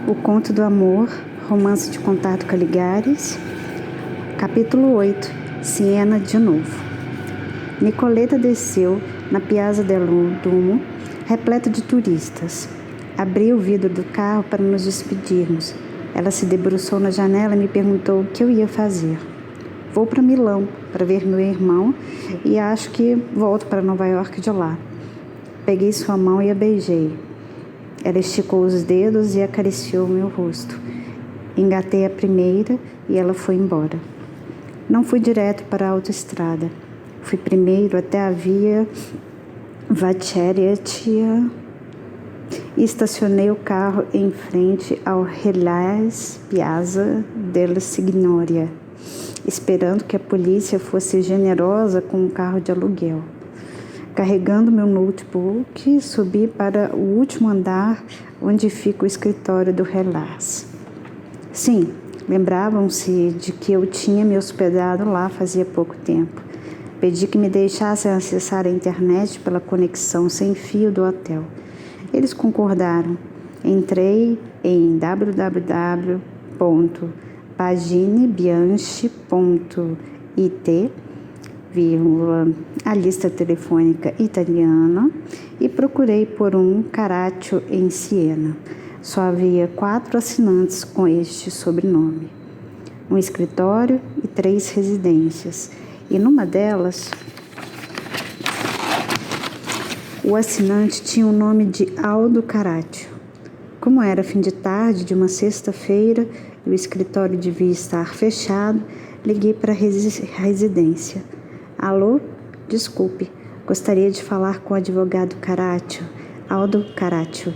O Conto do Amor, Romance de Contato Caligares, capítulo 8, Siena de novo. Nicoleta desceu na Piazza del Duomo, repleta de turistas. Abri o vidro do carro para nos despedirmos. Ela se debruçou na janela e me perguntou o que eu ia fazer. Vou para Milão para ver meu irmão e acho que volto para Nova York de lá. Peguei sua mão e a beijei. Ela esticou os dedos e acariciou meu rosto. Engatei a primeira e ela foi embora. Não fui direto para a autoestrada. Fui primeiro até a via Vaccheria e estacionei o carro em frente ao Relais Piazza della Signoria, esperando que a polícia fosse generosa com um carro de aluguel. Carregando meu notebook, subi para o último andar, onde fica o escritório do Relais. Sim, lembravam-se de que eu tinha me hospedado lá fazia pouco tempo. Pedi que me deixassem acessar a internet pela conexão sem fio do hotel. Eles concordaram. Entrei em www.paginebianchi.it, a lista telefônica italiana, e procurei por um Caraccio em Siena. Só havia 4 assinantes com este sobrenome. Um escritório e 3 residências. E numa delas, o assinante tinha o nome de Aldo Caraccio. Como era fim de tarde de uma sexta-feira e o escritório devia estar fechado, liguei para a residência. Alô? Desculpe, gostaria de falar com o advogado Caraccio, Aldo Caraccio.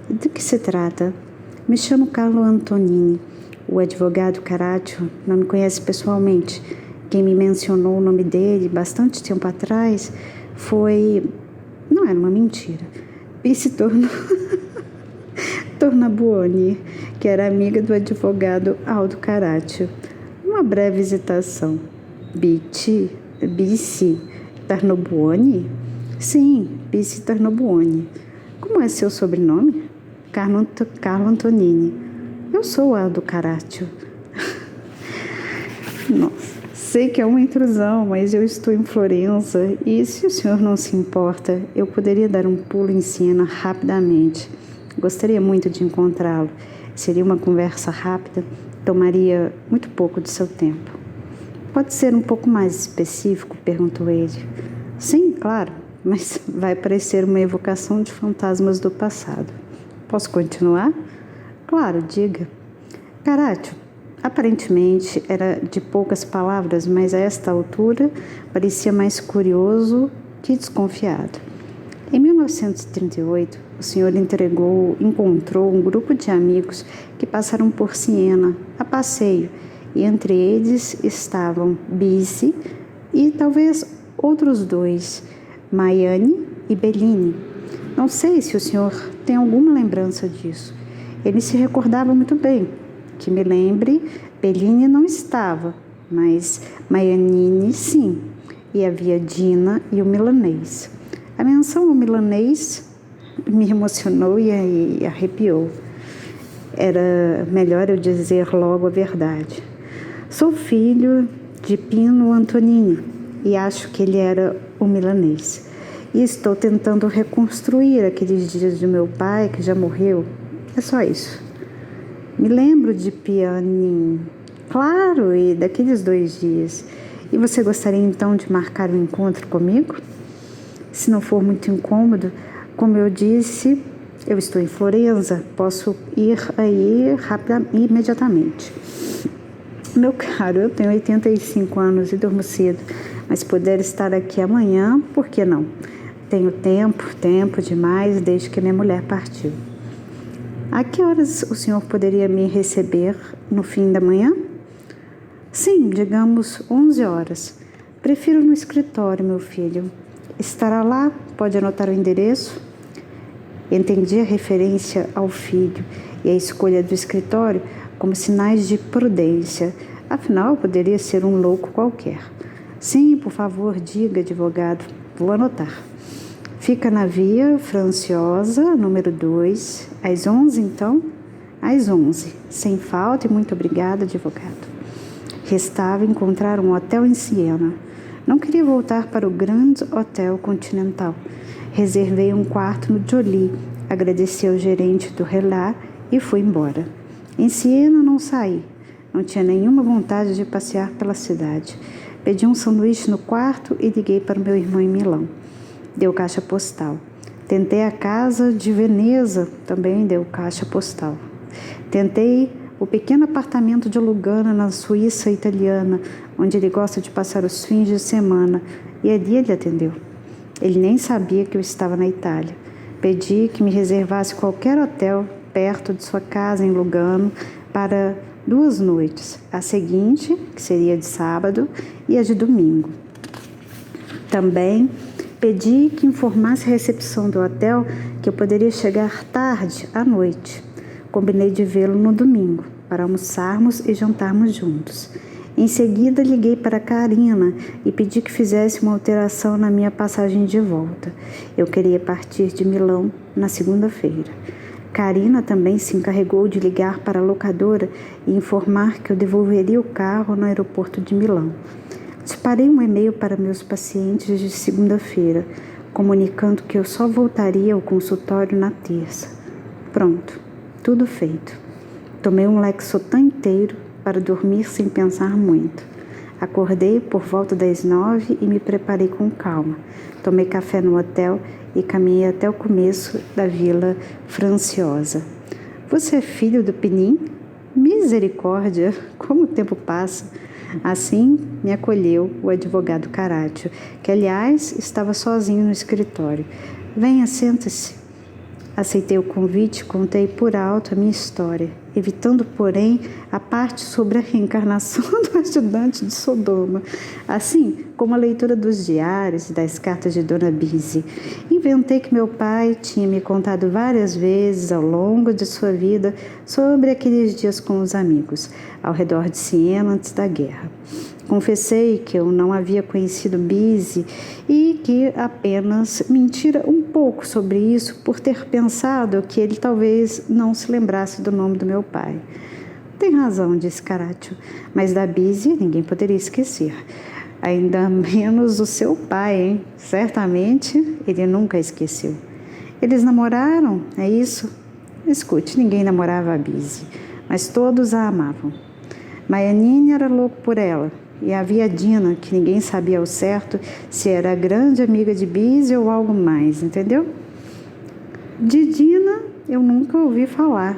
Do que se trata? Me chamo Carlo Antonini. O advogado Caraccio não me conhece pessoalmente. Quem me mencionou o nome dele bastante tempo atrás foi... Não era uma mentira. Bici Tornabuoni, que era amiga do advogado Aldo Caraccio. Uma breve hesitação. Bici Tornabuoni? Sim, Bici Tornabuoni. Como é seu sobrenome? Carlo Antonini. Eu sou o Aldo Caraccio. Nossa, sei que é uma intrusão, mas eu estou em Florença e, se o senhor não se importa, eu poderia dar um pulo em Siena rapidamente. Gostaria muito de encontrá-lo. Seria uma conversa rápida, tomaria muito pouco do seu tempo. Pode ser um pouco mais específico? Perguntou ele. Sim, claro, mas vai parecer uma evocação de fantasmas do passado. Posso continuar? Claro, diga. Caraccio, aparentemente era de poucas palavras, mas a esta altura parecia mais curioso que desconfiado. Em 1938, o senhor encontrou um grupo de amigos que passaram por Siena a passeio, e entre eles estavam Bici e talvez outros 2, Maiani e Bellini. Não sei se o senhor tem alguma lembrança disso. Ele se recordava muito bem. Que me lembre, Bellini não estava, mas Maiani sim, e havia Dina e o milanês. A menção ao milanês me emocionou e arrepiou. Era melhor eu dizer logo a verdade. Sou filho de Pino Antonini e acho que ele era o milanês. E estou tentando reconstruir aqueles dias de meu pai que já morreu. É só isso. Me lembro de Pianin. Claro, e daqueles 2 dias. E você gostaria então de marcar um encontro comigo? Se não for muito incômodo, como eu disse, eu estou em Florença, posso ir aí imediatamente. Meu caro, eu tenho 85 anos e durmo cedo, mas puder estar aqui amanhã, por que não? Tenho tempo demais desde que minha mulher partiu. A que horas o senhor poderia me receber no fim da manhã? Sim, digamos 11 horas. Prefiro no escritório, meu filho. Estará lá? Pode anotar o endereço? Entendi a referência ao filho e a escolha do escritório como sinais de prudência. Afinal, poderia ser um louco qualquer. Sim, por favor, diga, advogado. Vou anotar. Fica na Via Franciosa, número 2, às 11, então? Às 11, sem falta e muito obrigada, advogado. Restava encontrar um hotel em Siena. Não queria voltar para o Grand Hotel Continental. Reservei um quarto no Jolie, agradeci ao gerente do Relá e fui embora. Em Siena não saí. Não tinha nenhuma vontade de passear pela cidade. Pedi um sanduíche no quarto e liguei para o meu irmão em Milão. Deu caixa postal. Tentei a casa de Veneza, também deu caixa postal. Tentei o pequeno apartamento de Lugano, na Suíça italiana, onde ele gosta de passar os fins de semana, e ali ele atendeu. Ele nem sabia que eu estava na Itália. Pedi que me reservasse qualquer hotel perto de sua casa em Lugano para 2 noites, a seguinte, que seria de sábado, e a de domingo. Também pedi que informasse a recepção do hotel que eu poderia chegar tarde, à noite. Combinei de vê-lo no domingo, para almoçarmos e jantarmos juntos. Em seguida, liguei para Karina e pedi que fizesse uma alteração na minha passagem de volta. Eu queria partir de Milão na segunda-feira. Karina também se encarregou de ligar para a locadora e informar que eu devolveria o carro no aeroporto de Milão. Disparei um e-mail para meus pacientes de segunda-feira, comunicando que eu só voltaria ao consultório na terça. Pronto, tudo feito. Tomei um Lexotan inteiro para dormir sem pensar muito. Acordei por volta das 9 e me preparei com calma. Tomei café no hotel e caminhei até o começo da Vila Franciosa. Você é filho do Penin? Misericórdia, como o tempo passa! Assim me acolheu o advogado Caraccio, que aliás estava sozinho no escritório. Venha, sente-se. Aceitei o convite e contei por alto a minha história, evitando, porém, a parte sobre a reencarnação do ajudante de Sodoma, assim como a leitura dos diários e das cartas de Dona Bise. Inventei que meu pai tinha me contado várias vezes ao longo de sua vida sobre aqueles dias com os amigos, ao redor de Siena antes da guerra. Confessei que eu não havia conhecido Bise e que apenas mentira um pouco sobre isso por ter pensado que ele talvez não se lembrasse do nome do meu pai. Tem razão, disse Caraccio, mas da Bise ninguém poderia esquecer. Ainda menos o seu pai, hein? Certamente ele nunca esqueceu. Eles namoraram, é isso? Escute, ninguém namorava a Bise, mas todos a amavam. Maianine era louco por ela. E havia Dina, que ninguém sabia ao certo se era grande amiga de Bise ou algo mais, entendeu? De Dina eu nunca ouvi falar.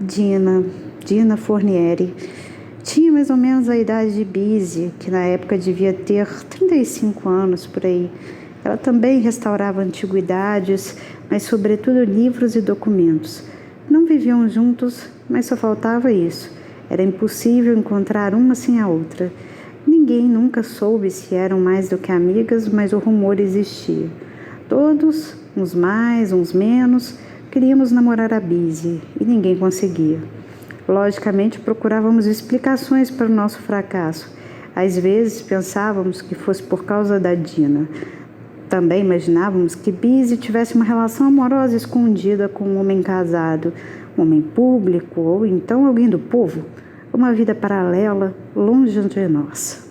Dina Fornieri. Tinha mais ou menos a idade de Bise, que na época devia ter 35 anos por aí. Ela também restaurava antiguidades, mas sobretudo livros e documentos. Não viviam juntos, mas só faltava isso. Era impossível encontrar uma sem a outra. Ninguém nunca soube se eram mais do que amigas, mas o rumor existia. Todos, uns mais, uns menos, queríamos namorar a Bise e ninguém conseguia. Logicamente, procurávamos explicações para o nosso fracasso. Às vezes, pensávamos que fosse por causa da Dina. Também imaginávamos que Bise tivesse uma relação amorosa escondida com um homem casado, um homem público ou então alguém do povo. Uma vida paralela, longe de nós.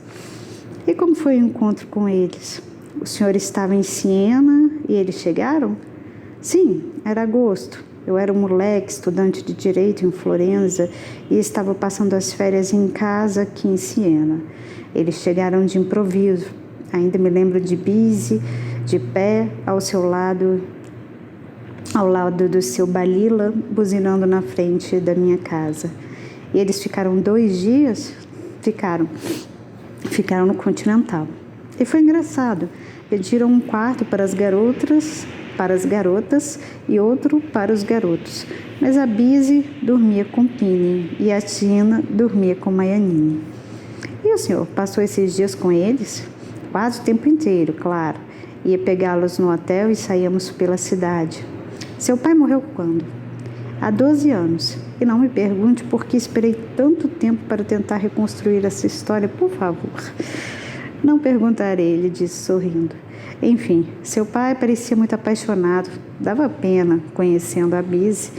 E como foi o encontro com eles? O senhor estava em Siena e eles chegaram? Sim, era agosto. Eu era um moleque, estudante de Direito em Florença e estava passando as férias em casa aqui em Siena. Eles chegaram de improviso. Ainda me lembro de Bise, de pé, ao lado do seu Balila, buzinando na frente da minha casa. E eles ficaram 2 dias? Ficaram no Continental. E foi engraçado. Pediram um quarto para as garotas e outro para os garotos. Mas a Bise dormia com Pini e a Tina dormia com Maianine. E o senhor passou esses dias com eles? Quase o tempo inteiro, claro. Ia pegá-los no hotel e saíamos pela cidade. Seu pai morreu quando? Há 12 anos. E não me pergunte por que esperei tanto tempo para tentar reconstruir essa história, por favor. Não perguntarei, ele disse sorrindo. Enfim, seu pai parecia muito apaixonado. Dava pena, conhecendo a Bise.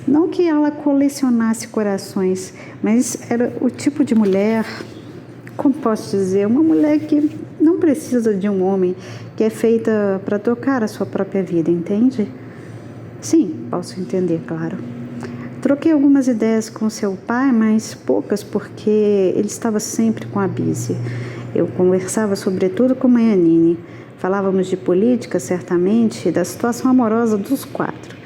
Não que ela colecionasse corações, mas era o tipo de mulher, como posso dizer, uma mulher que não precisa de um homem, que é feita para tocar a sua própria vida, entende? Sim, posso entender, claro. Troquei algumas ideias com seu pai, mas poucas, porque ele estava sempre com a Bise. Eu conversava sobretudo com Maianine. Falávamos de política, certamente, e da situação amorosa dos 4.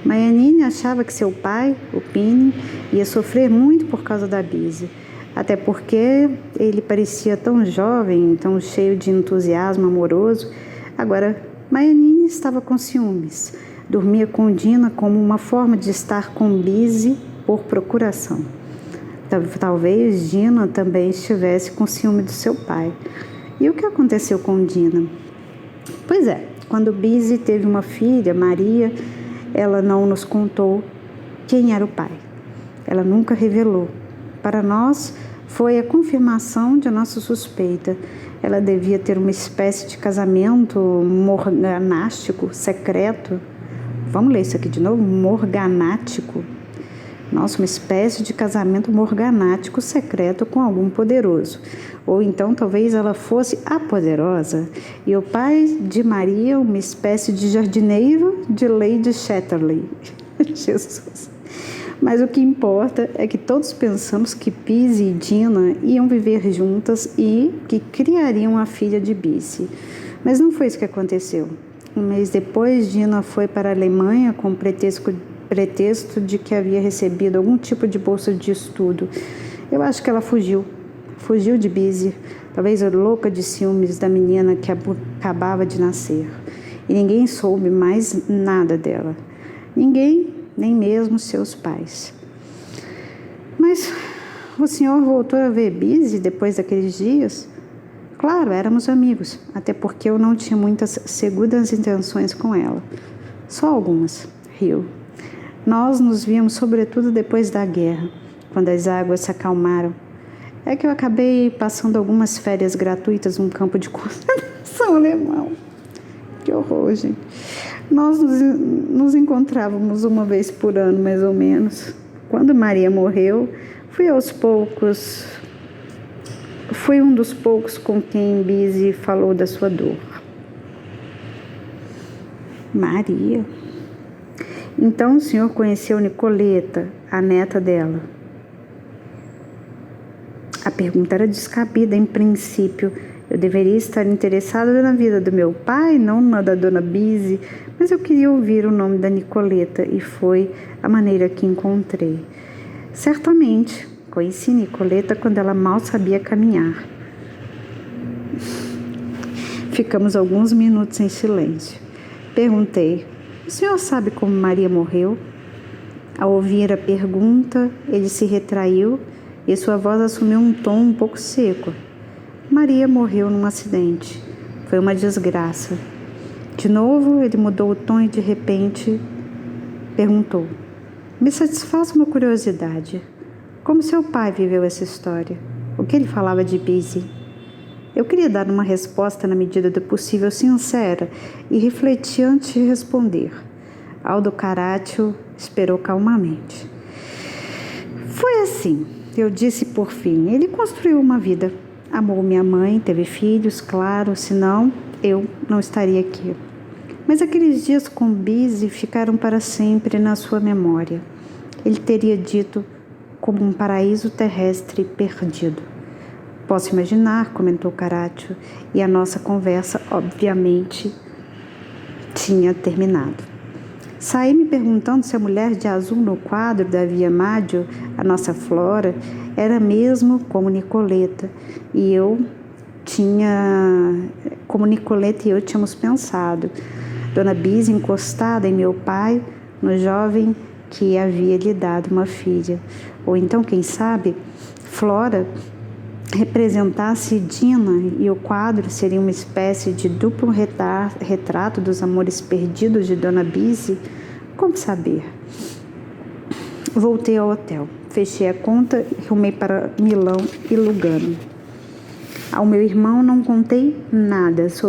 Maianine achava que seu pai, o Pini, ia sofrer muito por causa da Bise. Até porque ele parecia tão jovem, tão cheio de entusiasmo amoroso. Agora, Maianine estava com ciúmes. Dormia com Dina como uma forma de estar com Bise por procuração. Talvez Dina também estivesse com ciúme do seu pai. E o que aconteceu com Dina? Pois é, quando Bise teve uma filha, Maria, ela não nos contou quem era o pai. Ela nunca revelou. Para nós, foi a confirmação de nossa suspeita. Ela devia ter uma espécie de casamento morganástico, secreto. Vamos ler isso aqui de novo? Morganático. Nossa, uma espécie de casamento morganático secreto com algum poderoso. Ou então talvez ela fosse a poderosa e o pai de Maria uma espécie de jardineiro de Lady Chatterley. Jesus. Mas o que importa é que todos pensamos que Bise e Dina iam viver juntas e que criariam a filha de Bise. Mas não foi isso que aconteceu. Um mês depois, Dina foi para a Alemanha com pretexto de que havia recebido algum tipo de bolsa de estudo. Eu acho que ela fugiu de Bise, talvez louca de ciúmes da menina que acabava de nascer. E ninguém soube mais nada dela. Ninguém, nem mesmo seus pais. Mas o senhor voltou a ver Bise depois daqueles dias? Claro, éramos amigos, até porque eu não tinha muitas segundas intenções com ela. Só algumas, riu. Nós nos víamos sobretudo depois da guerra, quando as águas se acalmaram. É que eu acabei passando algumas férias gratuitas num campo de concentração alemão. Que horror, gente. Nós nos encontrávamos uma vez por ano, mais ou menos. Quando Maria morreu, fui um dos poucos com quem Bise falou da sua dor. Maria. Então o senhor conheceu Nicoleta, a neta dela? A pergunta era descabida em princípio. Eu deveria estar interessada na vida do meu pai, não na da dona Bise, mas eu queria ouvir o nome da Nicoleta e foi a maneira que encontrei. Certamente, conheci Nicoleta quando ela mal sabia caminhar. Ficamos alguns minutos em silêncio. Perguntei, o senhor sabe como Maria morreu? Ao ouvir a pergunta, ele se retraiu e sua voz assumiu um tom um pouco seco. Maria morreu num acidente. Foi uma desgraça. De novo, ele mudou o tom e de repente perguntou. Me satisfaz uma curiosidade. Como seu pai viveu essa história? O que ele falava de Bise? Eu queria dar uma resposta na medida do possível sincera e refleti antes de responder. Aldo Caraccio esperou calmamente. Foi assim, eu disse por fim. Ele construiu uma vida. Amou minha mãe, teve filhos, claro, senão eu não estaria aqui. Mas aqueles dias com Bise ficaram para sempre na sua memória. Ele teria dito como um paraíso terrestre perdido. Posso imaginar, comentou Caraccio, e a nossa conversa, obviamente, tinha terminado. Saí me perguntando se a mulher de azul no quadro da Via Maggio, a nossa Flora, era mesmo como Nicoleta e eu tínhamos pensado. Dona Bise encostada em meu pai, no jovem que havia lhe dado uma filha. Ou então, quem sabe, Flora representasse Dina e o quadro seria uma espécie de duplo retrato dos amores perdidos de Dona Bise? Como saber? Voltei ao hotel, fechei a conta e rumei para Milão e Lugano. Ao meu irmão não contei nada sobre